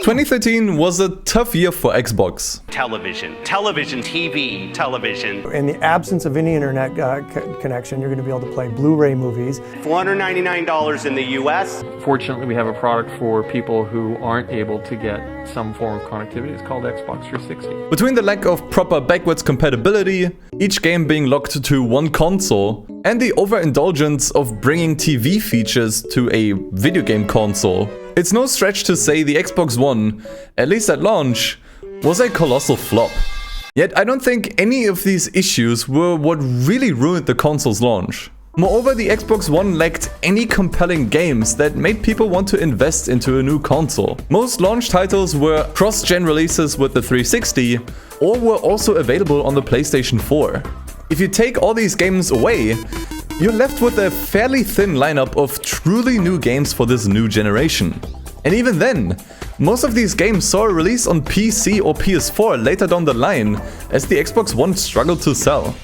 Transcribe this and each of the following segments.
2013 was a tough year for Xbox. Television, TV, television. In the absence of any internet connection, you're going to be able to play Blu-ray movies. $499 in the US. Fortunately, we have a product for people who aren't able to get some form of connectivity. It's called Xbox 360. Between the lack of proper backwards compatibility, each game being locked to one console, and the overindulgence of bringing TV features to a video game console, it's no stretch to say the Xbox One, at least at launch, was a colossal flop. Yet I don't think any of these issues were what really ruined the console's launch. Moreover, the Xbox One lacked any compelling games that made people want to invest into a new console. Most launch titles were cross-gen releases with the 360, or were also available on the PlayStation 4. If you take all these games away, you're left with a fairly thin lineup of truly new games for this new generation. And even then, most of these games saw a release on PC or PS4 later down the line, as the Xbox One struggled to sell.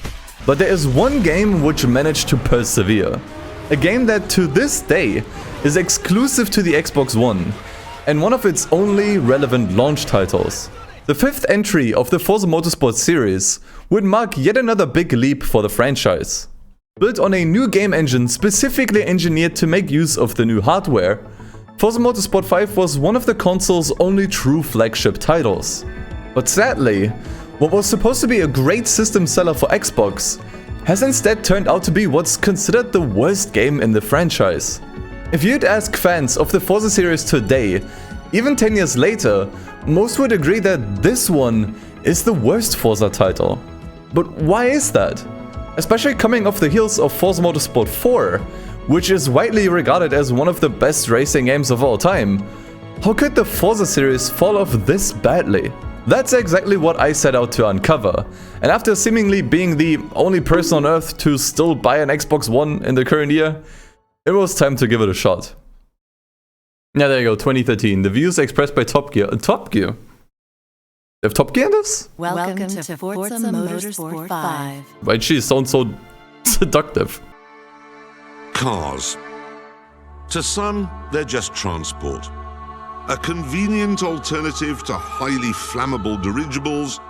But there is one game which managed to persevere. A game that to this day is exclusive to the Xbox One, and one of its only relevant launch titles. The fifth entry of the Forza Motorsport series would mark yet another big leap for the franchise. Built on a new game engine specifically engineered to make use of the new hardware, Forza Motorsport 5 was one of the console's only true flagship titles. But sadly, what was supposed to be a great system seller for Xbox has instead turned out to be what's considered the worst game in the franchise. If you'd ask fans of the Forza series today, even 10 years later, most would agree that this one is the worst Forza title. But why is that? Especially coming off the heels of Forza Motorsport 4, which is widely regarded as one of the best racing games of all time. How could the Forza series fall off this badly? That's exactly what I set out to uncover, and after seemingly being the only person on Earth to still buy an Xbox One in the current year, it was time to give it a shot. Yeah, there you go, 2013. The views expressed by Top Gear. Top Gear? They have Top Gear in this? Welcome to Forza Motorsport 5. Why she sounds so seductive? Cars. To some, they're just transport. A convenient alternative to highly flammable dirigibles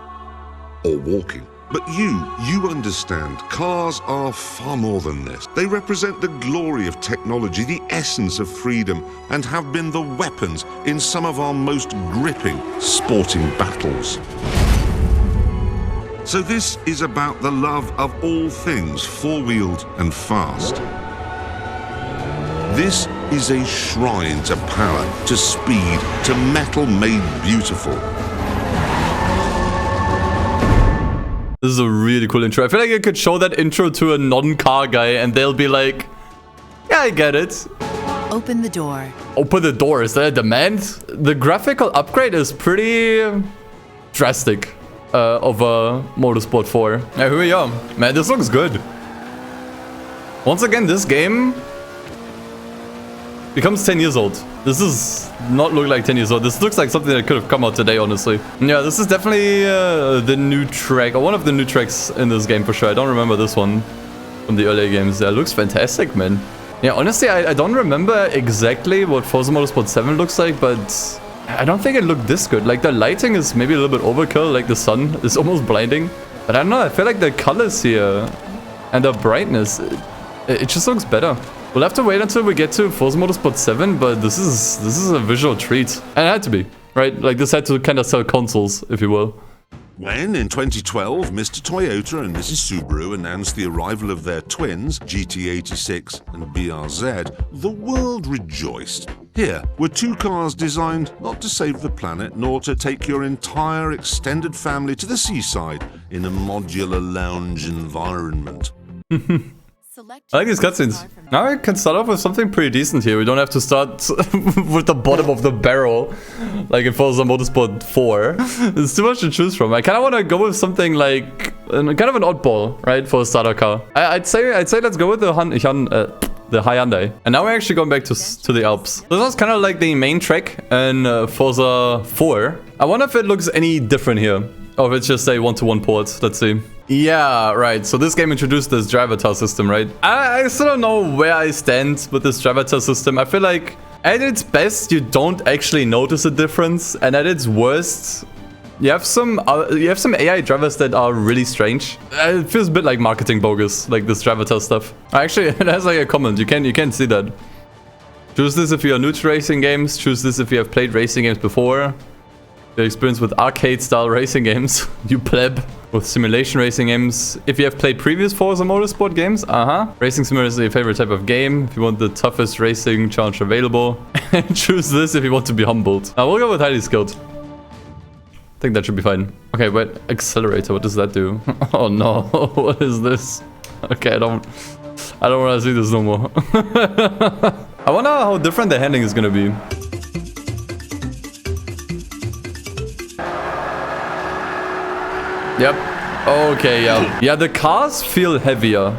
or walking. But you understand, cars are far more than this. They represent the glory of technology, the essence of freedom, and have been the weapons in some of our most gripping sporting battles. So this is about the love of all things four-wheeled and fast. This is a shrine to power, to speed, to metal made beautiful. This is a really cool intro. I feel like I could show that intro to a non-car guy and they'll be like, yeah, I get it. Open the door. Open the door, is that a demand? The graphical upgrade is pretty drastic over Motorsport 4. Yeah, here we are. Man, this looks good. Once again, this game becomes 10 years old. This does not look like 10 years old. This looks like something that could have come out today, honestly. Yeah, this is definitely the new track, or one of the new tracks in this game for sure. I don't remember this one from the earlier games. Yeah, it looks fantastic, man. Yeah, honestly, I don't remember exactly what Forza Motorsport 7 looks like, but I don't think it looked this good. Like, the lighting is maybe a little bit overkill, like the sun is almost blinding. But I don't know, I feel like the colors here and the brightness, it just looks better. We'll have to wait until we get to Forza Motorsport 7, but this is a visual treat. And it had to be, right? Like, this had to kind of sell consoles, if you will. When, in 2012, Mr. Toyota and Mrs. Subaru announced the arrival of their twins, GT86 and BRZ, the world rejoiced. Here were two cars designed not to save the planet, nor to take your entire extended family to the seaside in a modular lounge environment. I like these cutscenes. Now we can start off with something pretty decent here. We don't have to start with the bottom of the barrel, like in Forza Motorsport 4. There's too much to choose from. I kind of want to go with something like kind of an oddball, right, for a starter car. I'd say let's go with the Hyundai. And now we're actually going back to the Alps. This was kind of like the main track in Forza 4. I wonder if it looks any different here. Oh, it's just a 1-to-1 port. Let's see. Yeah, right. So this game introduced this driver system, right? I still don't know where I stand with this driver system. I feel like at its best, you don't actually notice a difference. And at its worst, you have some AI drivers that are really strange. It feels a bit like marketing bogus, like this driver test stuff. Actually, it has like a comment. You can see that. Choose this if you are new to racing games. Choose this if you have played racing games before. The experience with arcade-style racing games. You pleb. With simulation racing games. If you have played previous Forza Motorsport games. Racing simulator is your favorite type of game. If you want the toughest racing challenge available. And choose this if you want to be humbled. Now we'll go with highly skilled. I think that should be fine. Okay, wait. Accelerator. What does that do? Oh no. What is this? Okay, I don't want to see this no more. I wonder how different the handling is gonna be. Yep. Okay, yeah. Yeah, the cars feel heavier.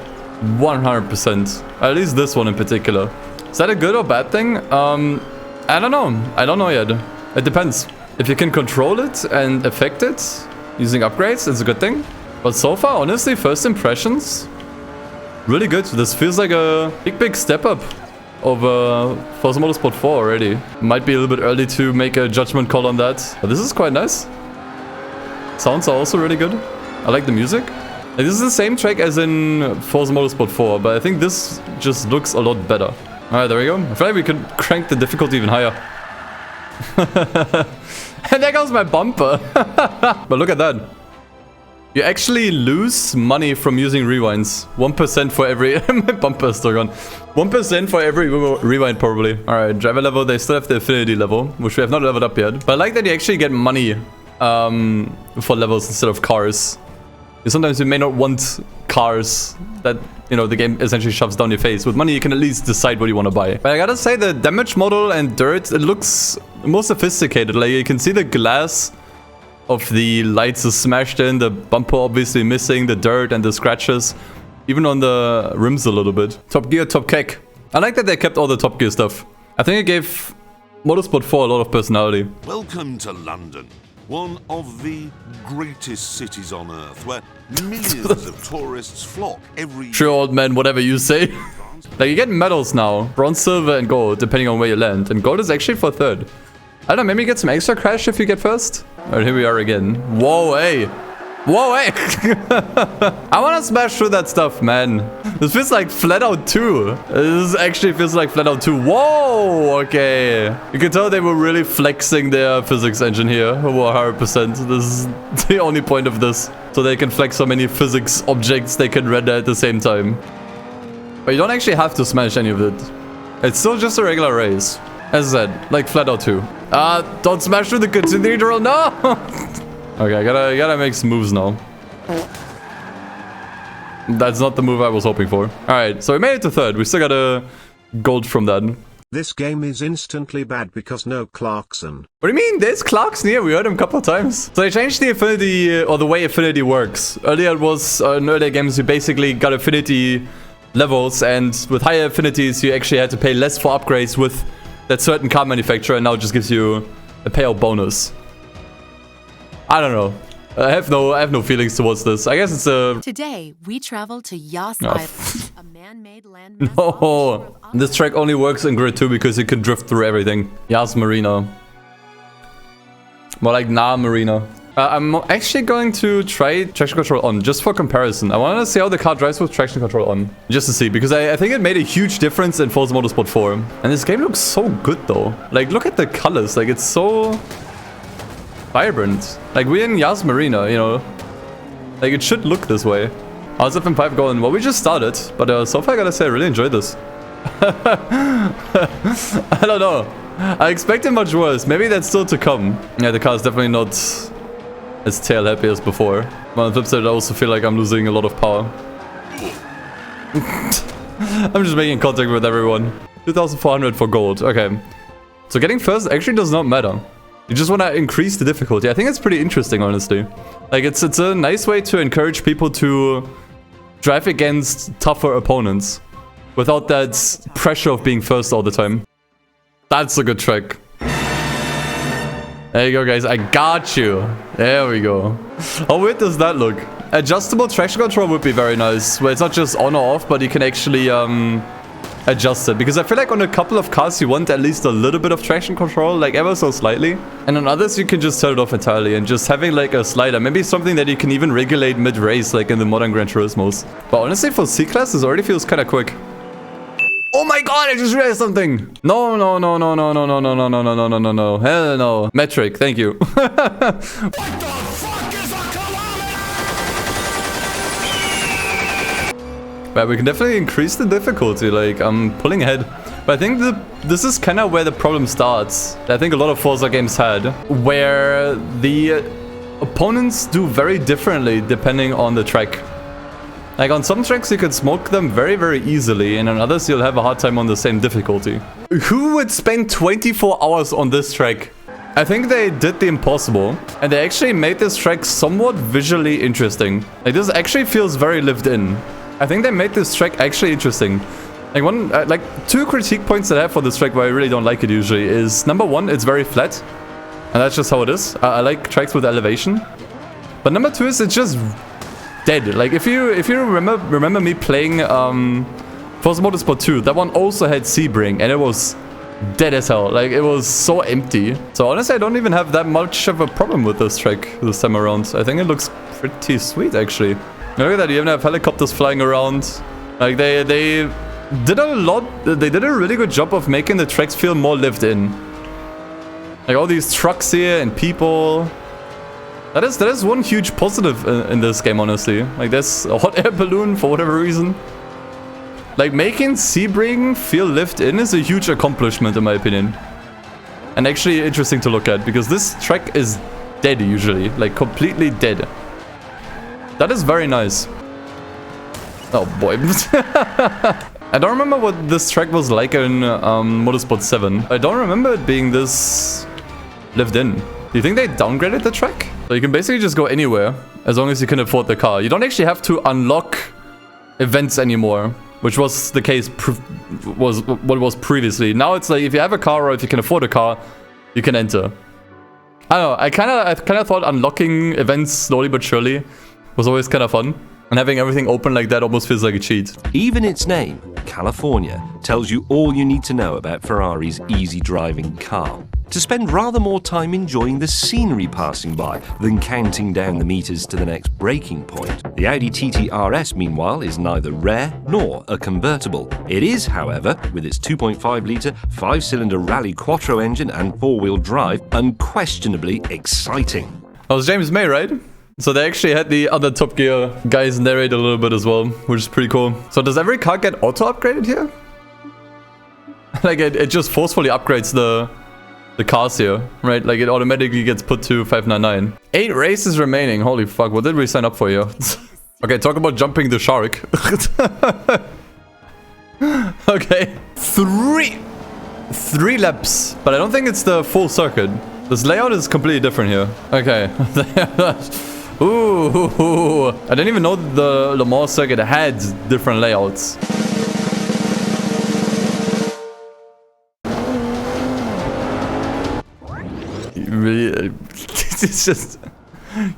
100%. At least this one in particular. Is that a good or bad thing? I don't know. I don't know yet. It depends. If you can control it and affect it using upgrades, it's a good thing. But so far, honestly, first impressions, really good. This feels like a big step up over Forza Motorsport 4 already. Might be a little bit early to make a judgment call on that. But this is quite nice. Sounds are also really good. I like the music. Like, this is the same track as in Forza Motorsport 4, but I think this just looks a lot better. Alright, there we go. I feel like we could crank the difficulty even higher. And there goes my bumper. But look at that. You actually lose money from using rewinds. 1% for every... my bumper is still gone. 1% for every rewind, probably. Alright, driver level. They still have the affinity level, which we have not leveled up yet. But I like that you actually get money for levels instead of cars. Sometimes you may not want cars that, you know, the game essentially shoves down your face. With money, you can at least decide what you want to buy. But I gotta say, the damage model and dirt, it looks more sophisticated. Like, you can see the glass of the lights is smashed in, the bumper obviously missing, the dirt and the scratches. Even on the rims a little bit. Top Gear, Top Keck. I like that they kept all the Top Gear stuff. I think it gave Motorsport 4 a lot of personality. Welcome to London, one of the greatest cities on earth, where millions of tourists flock every year. Sure, old man, whatever you say. Like, you get medals now. Bronze, silver, and gold, depending on where you land. And gold is actually for third. I don't know, maybe you get some extra cash if you get first? Alright, here we are again. Whoa, hey! Whoa, hey! I wanna smash through that stuff, man. This feels like Flat Out 2. This actually feels like Flat Out 2. Whoa, okay. You can tell they were really flexing their physics engine here. 100%. This is the only point of this. So they can flex so many physics objects they can render at the same time. But you don't actually have to smash any of it. It's still just a regular race. As I said, like Flat Out 2. Don't smash through the cathedral, no! Okay, I gotta make some moves now. That's not the move I was hoping for. Alright, so we made it to third. We still got a gold from that. This game is instantly bad because no Clarkson. What do you mean? There's Clarkson here. We heard him a couple of times. So they changed the affinity, or the way affinity works. Earlier it was, in earlier games, you basically got affinity levels, and with higher affinities, you actually had to pay less for upgrades with that certain car manufacturer, and now it just gives you a payout bonus. I don't know. I have no feelings towards this. I guess it's a... Today, we travel to Yas Island, a man-made landmass. No! This track only works in Grid 2 because you can drift through everything. Yas Marina. More like Na Marina. I'm actually going to try traction control on, just for comparison. I want to see how the car drives with traction control on. Just to see, because I think it made a huge difference in Forza Motorsport 4. And this game looks so good, though. Like, look at the colors. Like, it's so vibrant. Like, we're in Yas Marina, you know. Like, it should look this way. How's FM5 going? Well, we just started. But so far, I gotta say, I really enjoyed this. I don't know. I expected much worse. Maybe that's still to come. Yeah, the car is definitely not as tail happy as before. But on the flip side, I also feel like I'm losing a lot of power. I'm just making contact with everyone. 2,400 for gold. Okay. So getting first actually does not matter. You just want to increase the difficulty. I think it's pretty interesting, honestly. Like, it's a nice way to encourage people to drive against tougher opponents without that pressure of being first all the time. That's a good track. There you go, guys. I got you. There we go. How weird does that look? Adjustable traction control would be very nice, where it's not just on or off, but you can actually adjust it. Because I feel like on a couple of cars, you want at least a little bit of traction control, like ever so slightly. And on others, you can just turn it off entirely. And just having like a slider, maybe something that you can even regulate mid-race, like in the modern Gran Turismos. But honestly, for C-Class, this already feels kind of quick. Oh my god, I just realized something! No, no, no, no, no, no, no, no, no, no, no, no, no, no, no. Hell no. Metric, thank you. What the fuck is a kilometer? But we can definitely increase the difficulty, like, I'm pulling ahead. But I think this is kind of where the problem starts. I think a lot of Forza games had, where the opponents do very differently depending on the track. Like on some tracks you can smoke them very, very easily, and on others you'll have a hard time on the same difficulty. Who would spend 24 hours on this track? I think they did the impossible, and they actually made this track somewhat visually interesting. Like this actually feels very lived in. I think they made this track actually interesting. Like two critique points that I have for this track where I really don't like it usually is, number one, it's very flat, and that's just how it is. I like tracks with elevation. But number two is it's just dead. Like if you remember me playing Forza Motorsport 2, that one also had Sebring and it was dead as hell. Like it was so empty. So honestly, I don't even have that much of a problem with this track this time around. I think it looks pretty sweet actually. Look at that, you even have helicopters flying around. Like they did a lot. They did a really good job of making the tracks feel more lived in. Like all these trucks here and people. That is one huge positive in this game, honestly. Like, there's a hot air balloon for whatever reason. Like, making Sebring feel lived in is a huge accomplishment, in my opinion. And actually interesting to look at, because this track is dead, usually. Like, completely dead. That is very nice. Oh, boy. I don't remember what this track was like in Motorsport 7. I don't remember it being this lived in. Do you think they downgraded the track? So you can basically just go anywhere, as long as you can afford the car. You don't actually have to unlock events anymore, which was the case, what it was previously. Now it's like, if you have a car or if you can afford a car, you can enter. I don't know, I kind of thought unlocking events slowly but surely was always kind of fun. And having everything open like that almost feels like a cheat. Even its name, California, tells you all you need to know about Ferrari's easy driving car. To spend rather more time enjoying the scenery passing by than counting down the meters to the next braking point. The Audi TT RS, meanwhile, is neither rare nor a convertible. It is, however, with its 2.5-litre, 5-cylinder Rally Quattro engine and 4-wheel drive, unquestionably exciting. That was James May, right? So they actually had the other Top Gear guys narrate a little bit as well, which is pretty cool. So does every car get auto-upgraded here? Like it just forcefully upgrades the cars here, right? Like it automatically gets put to 599. 8 races remaining. Holy fuck, what did we sign up for here? Okay, talk about jumping the shark. Okay. 3 laps. But I don't think it's the full circuit. This layout is completely different here. Okay. Ooh. I didn't even know the Le Mans circuit had different layouts. Really, it's just,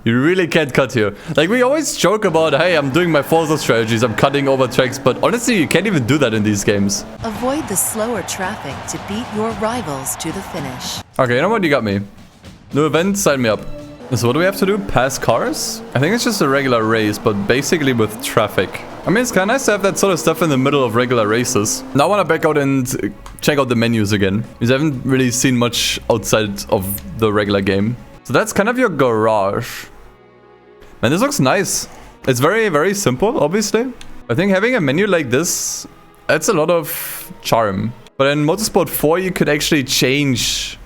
you really can't cut here. Like we always joke about, hey, I'm doing my Forza strategies, I'm cutting over tracks, but honestly, you can't even do that in these games. Avoid the slower traffic to beat your rivals to the finish. Okay, you know what? You got me. New event, sign me up. So what do we have to do? Pass cars? I think it's just a regular race, but basically with traffic. I mean, it's kind of nice to have that sort of stuff in the middle of regular races. Now I want to back out and check out the menus again, because I haven't really seen much outside of the regular game. So that's kind of your garage. Man, this looks nice. It's very, very simple, obviously. I think having a menu like this, adds a lot of charm. But in Motorsport 4, you could actually change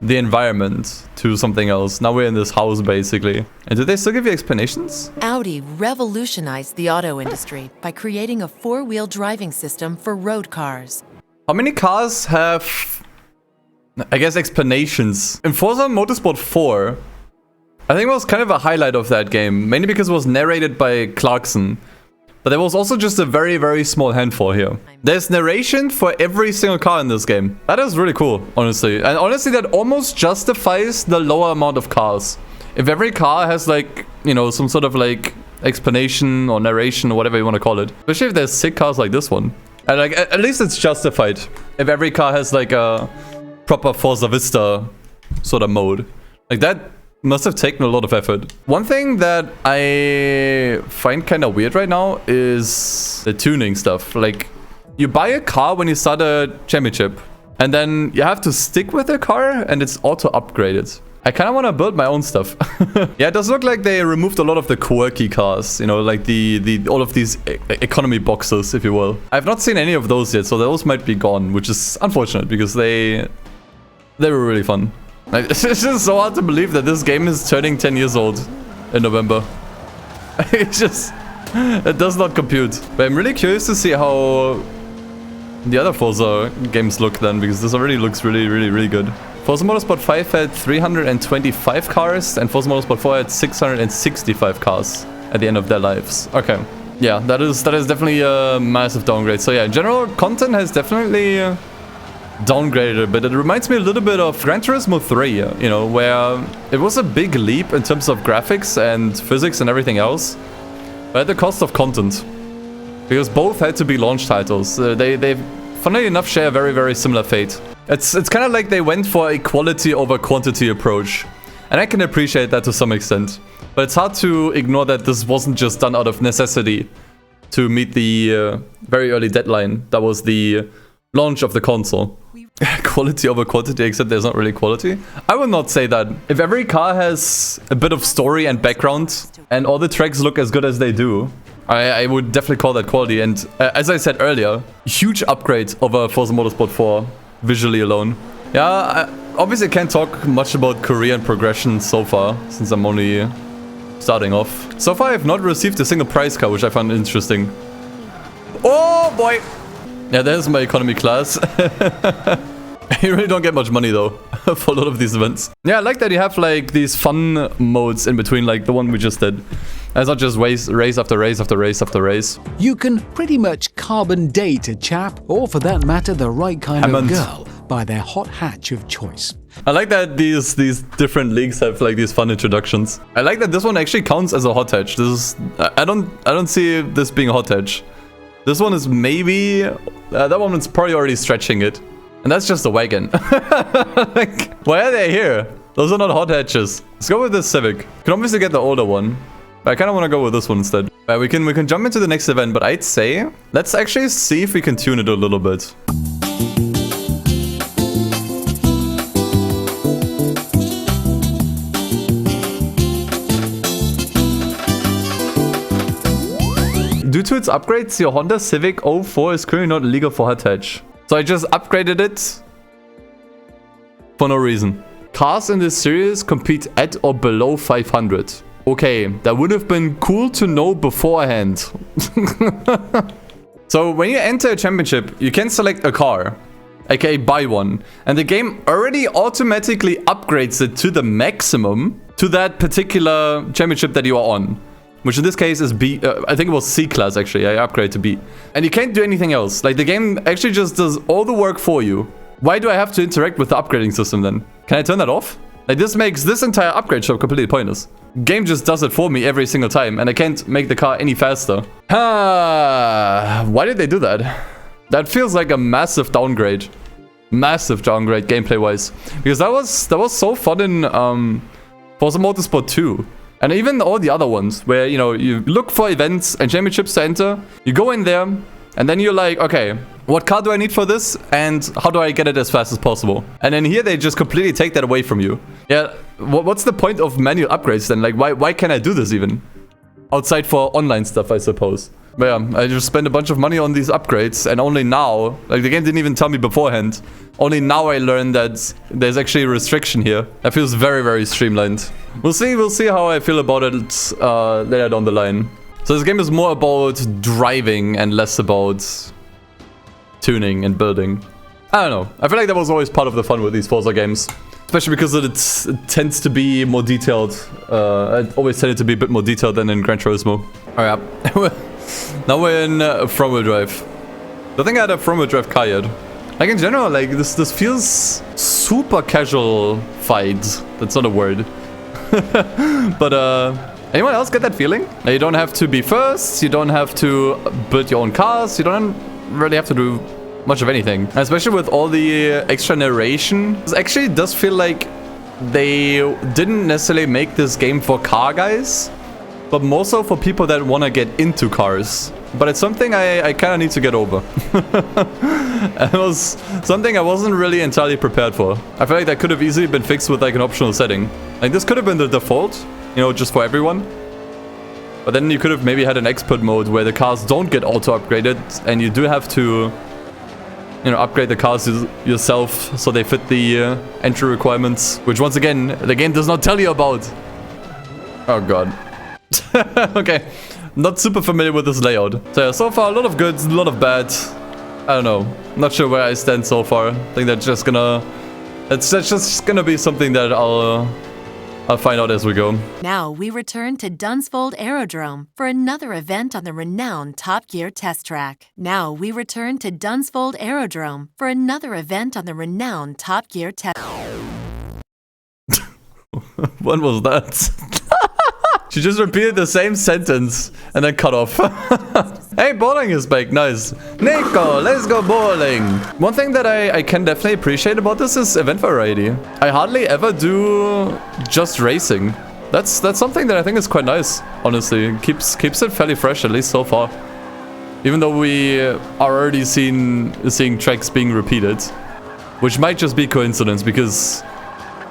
the environment to something else. Now we're in this house, basically. And do they still give you explanations? Audi revolutionized the auto industry by creating a 4-wheel driving system for road cars. How many cars have, I guess, explanations? In Forza Motorsport 4, I think it was kind of a highlight of that game, mainly because it was narrated by Clarkson. But there was also just a very, very small handful here. There's narration for every single car in this game. That is really cool, honestly. And honestly, that almost justifies the lower amount of cars. If every car has like, you know, some sort of like explanation or narration or whatever you want to call it. Especially if there's sick cars like this one. And like, at least it's justified. If every car has like a proper Forza Vista sort of mode. Like that must have taken a lot of effort. One thing that I find kind of weird right now is the tuning stuff. Like, you buy a car when you start a championship, and then you have to stick with the car, and it's auto-upgraded. I kind of want to build my own stuff. Yeah, it does look like they removed a lot of the quirky cars, you know, like all of these economy boxes, if you will. I've not seen any of those yet, so those might be gone, which is unfortunate because they were really fun. Like, it's just so hard to believe that this game is turning 10 years old in November. It does not compute. But I'm really curious to see how the other Forza games look then, because this already looks really, really, really good. Forza Motorsport 5 had 325 cars, and Forza Motorsport 4 had 665 cars at the end of their lives. Okay. Yeah, that is definitely a massive downgrade. So yeah, in general, content has definitely downgraded a bit. It reminds me a little bit of Gran Turismo 3, you know, where it was a big leap in terms of graphics and physics and everything else, but at the cost of content. Because both had to be launch titles. They funnily enough share a very, very similar fate. It's kind of like they went for a quality over quantity approach. And I can appreciate that to some extent. But it's hard to ignore that this wasn't just done out of necessity to meet the very early deadline. That was the launch of the console. Quality over quantity, except there's not really quality. I will not say that. If every car has a bit of story and background, and all the tracks look as good as they do, I would definitely call that quality. And as I said earlier, huge upgrade over Forza Motorsport 4, visually alone. Yeah, I obviously can't talk much about career and progression so far, since I'm only starting off. So far, I have not received a single prize car, which I found interesting. Oh boy! Yeah, there's my economy class. You really don't get much money though for a lot of these events. Yeah, I like that you have like these fun modes in between, like the one we just did. It's not just race after race after race after race. You can pretty much carbon date a chap, or for that matter, the right kind of girl, by their hot hatch of choice. I like that these different leagues have like these fun introductions. I like that this one actually counts as a hot hatch. This is I don't see this being a hot hatch. This one is maybe that one is probably already stretching it. And that's just a wagon. Like, why are they here? Those are not hot hatches. Let's go with this Civic. You can obviously get the older one. But I kind of want to go with this one instead. We can jump into the next event, but I'd say let's actually see if we can tune it a little bit. Due to its upgrades, your Honda Civic 04 is currently not legal for hot hatch. So I just upgraded it for no reason. Cars in this series compete at or below 500. Okay, that would have been cool to know beforehand. So when you enter a championship, you can select a car, aka buy one, and the game already automatically upgrades it to the maximum to that particular championship that you are on. Which in this case is B, I think it was C class actually, I upgraded to B. And you can't do anything else. Like the game actually just does all the work for you. Why do I have to interact with the upgrading system then? Can I turn that off? Like this makes this entire upgrade show completely pointless. Game just does it for me every single time and I can't make the car any faster. Why did they do that? That feels like a massive downgrade. Massive downgrade gameplay wise. Because that was so fun in Forza Motorsport 2. And even all the other ones, where, you know, you look for events and championships to enter, you go in there, and then you're like, okay, what car do I need for this, and how do I get it as fast as possible? And then here they just completely take that away from you. Yeah, what's the point of manual upgrades then? Like, why can't I do this even? Outside for online stuff, I suppose. But yeah, I just spent a bunch of money on these upgrades, and only now, like the game didn't even tell me beforehand, only now I learned that there's actually a restriction here. That feels very, very streamlined. We'll see how I feel about it later down the line. So this game is more about driving and less about tuning and building. I don't know. I feel like that was always part of the fun with these Forza games. Especially because it tends to be more detailed. It always tended to be a bit more detailed than in Gran Turismo. Alright. Now we're in front-wheel drive. I think I had a front-wheel drive car yet. Like in general, like this feels super casual fight. That's not a word. But anyone else get that feeling? Now, you don't have to be first. You don't have to build your own cars. You don't really have to do much of anything. Especially with all the extra narration. It actually does feel like they didn't necessarily make this game for car guys, but more so for people that want to get into cars. But it's something I kind of need to get over. It was something I wasn't really entirely prepared for. I feel like that could have easily been fixed with like an optional setting. Like this could have been the default, you know, just for everyone. But then you could have maybe had an expert mode where the cars don't get auto upgraded and you do have to, you know, upgrade the cars yourself so they fit the entry requirements, which once again, the game does not tell you about. Oh god. Okay. Not super familiar with this layout. So yeah, so far a lot of good, a lot of bad. I don't know. Not sure where I stand so far. I think that's just gonna be something that I'll find out as we go. Now we return to Dunsfold Aerodrome for another event on the renowned Top Gear test track. When was that? She just repeated the same sentence and then cut off. Hey, bowling is back. Nice. Nico, let's go bowling. One thing that I can definitely appreciate about this is event variety. I hardly ever do just racing. That's something that I think is quite nice, honestly. It keeps it fairly fresh, at least so far. Even though we are already seeing tracks being repeated. Which might just be coincidence, because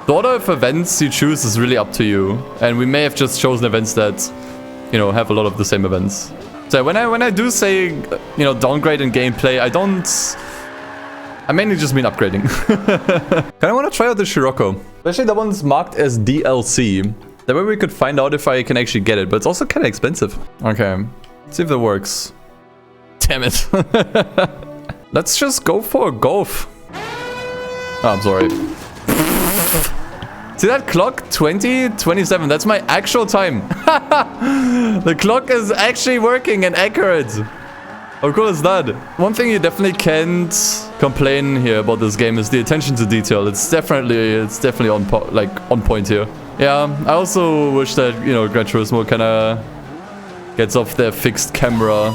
the order of events you choose is really up to you, and we may have just chosen events that, you know, have a lot of the same events. So when I do say, you know, downgrade in gameplay, I mainly just mean upgrading. Kinda wanna try out the Scirocco. Especially the one's marked as DLC. That way we could find out if I can actually get it, but it's also kinda expensive. Okay, let's see if that works. Damn it. Let's just go for a golf. Oh, I'm sorry. See that clock? 20:27. That's my actual time. The clock is actually working and accurate. How cool is that? One thing you definitely can't complain here about this game is the attention to detail. It's definitely on point here. Yeah, I also wish that, you know, Gran Turismo kind of gets off their fixed camera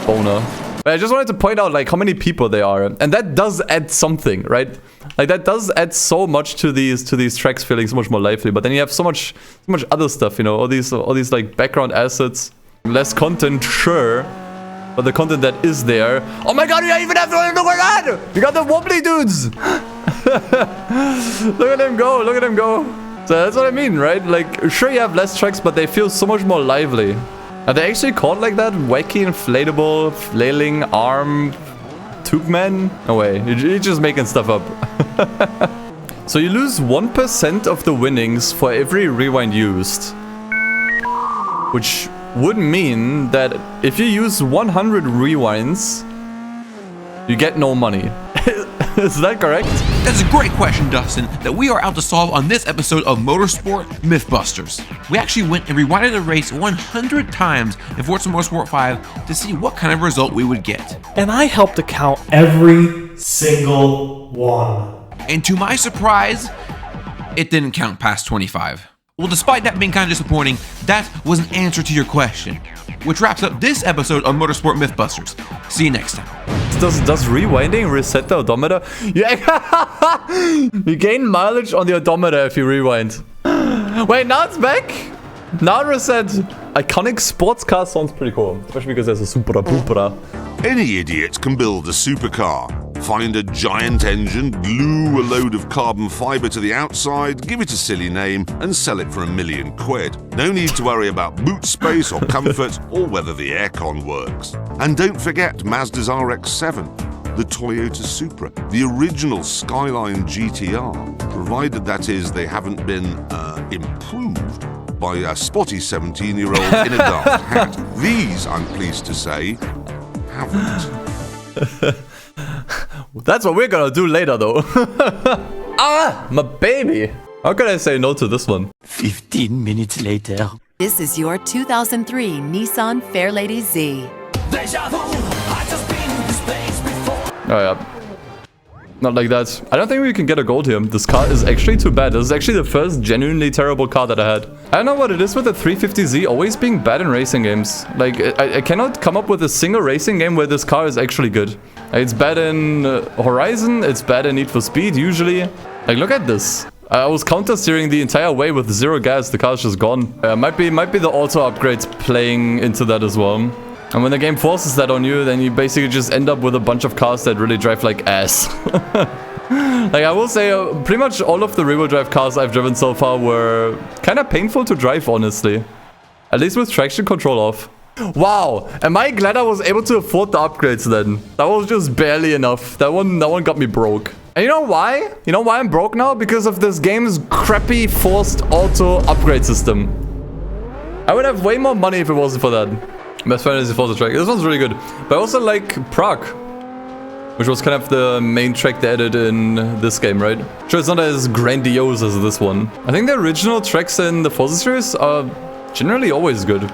boner. But I just wanted to point out like how many people there are, and that does add something, right? Like that does add so much to these tracks feeling so much more lively. But then you have so much other stuff, you know, all these like background assets, less content, sure, but the content that is there. Oh my god, we even have look at that! We got the wobbly dudes. Look at them go! Look at them go! So that's what I mean, right? Like, sure, you have less tracks, but they feel so much more lively. Are they actually called like that? Wacky, inflatable, flailing, arm, Tugman? No way, you're just making stuff up. So you lose 1% of the winnings for every rewind used. Which would mean that if you use 100 rewinds, you get no money. Is that correct? That's a great question, Dustin, that we are out to solve on this episode of Motorsport Mythbusters. We actually went and rewinded the race 100 times in Forza Motorsport 5 to see what kind of result we would get. And I helped to count every single one. And to my surprise, it didn't count past 25. Well, despite that being kind of disappointing, that was an answer to your question, which wraps up this episode of Motorsport Mythbusters. See you next time. Does rewinding reset the odometer? Yeah. You gain mileage on the odometer if you rewind. Wait, now it's back? Now reset. Iconic sports car sounds pretty cool, especially because there's a Supra Pupra. Any idiot can build a supercar. Find a giant engine, glue a load of carbon fibre to the outside, give it a silly name, and sell it for £1 million. No need to worry about boot space or comfort or whether the aircon works. And don't forget Mazda's RX-7, the Toyota Supra, the original Skyline GTR, provided that is they haven't been improved by a spotty 17-year-old in a dark hat. These, I'm pleased to say, haven't. That's what we're gonna do later, though. Ah, my baby. How can I say no to this one? 15 minutes later. This is your 2003 Nissan Fairlady Z. Oh yeah. Not like that. I don't think we can get a gold here. This car is actually too bad. This is actually the first genuinely terrible car that I had. I don't know what it is with the 350Z always being bad in racing games. Like, I cannot come up with a single racing game where this car is actually good. It's bad in Horizon, it's bad in Need for Speed, usually. Like, look at this. I was counter-steering the entire way with 0 gas. The car's just gone. Might be the auto upgrades playing into that as well. And when the game forces that on you, then you basically just end up with a bunch of cars that really drive like ass. Like, I will say, pretty much all of the rear-wheel drive cars I've driven so far were kind of painful to drive, honestly. At least with traction control off. Wow, am I glad I was able to afford the upgrades then? That was just barely enough. That one got me broke. And you know why? You know why I'm broke now? Because of this game's crappy forced auto upgrade system. I would have way more money if it wasn't for that. Best Fantasy Forza track. This one's really good. But I also like Prague, which was kind of the main track they added in this game, right? Sure, it's not as grandiose as this one. I think the original tracks in the Forza series are generally always good.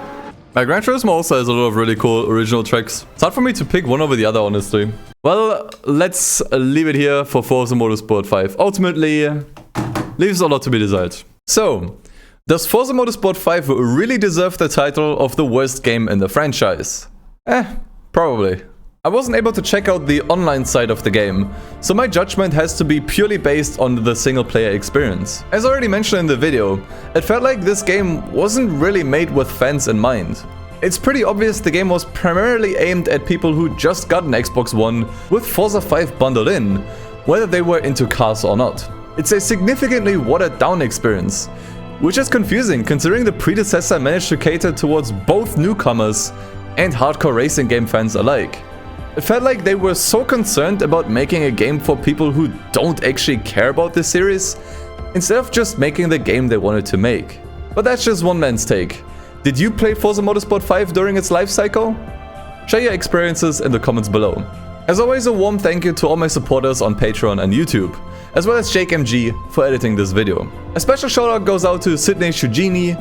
Gran Turismo also has a lot of really cool original tracks. It's hard for me to pick one over the other, honestly. Well, let's leave it here for Forza Motorsport 5. Ultimately, leaves a lot to be desired. So, does Forza Motorsport 5 really deserve the title of the worst game in the franchise? Probably. I wasn't able to check out the online side of the game, so my judgment has to be purely based on the single-player experience. As already mentioned in the video, it felt like this game wasn't really made with fans in mind. It's pretty obvious the game was primarily aimed at people who just got an Xbox One with Forza 5 bundled in, whether they were into cars or not. It's a significantly watered-down experience, which is confusing considering the predecessor managed to cater towards both newcomers and hardcore racing game fans alike. It felt like they were so concerned about making a game for people who don't actually care about the series, instead of just making the game they wanted to make. But that's just one man's take. Did you play Forza Motorsport 5 during its life cycle? Share your experiences in the comments below. As always, a warm thank you to all my supporters on Patreon and YouTube, as well as JakeMG for editing this video. A special shoutout goes out to Sydney Shugini,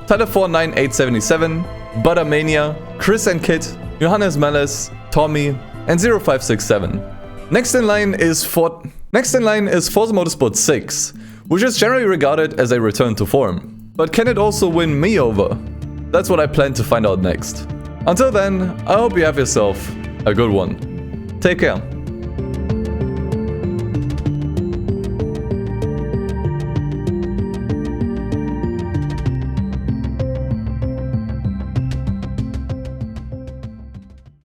Tyler49877, Buttermania, Chris and Kit, Johannes Malice, Tommy, and 0567. Next in line is Forza Motorsport 6, which is generally regarded as a return to form. But can it also win me over? That's what I plan to find out next. Until then, I hope you have yourself a good one. Take care.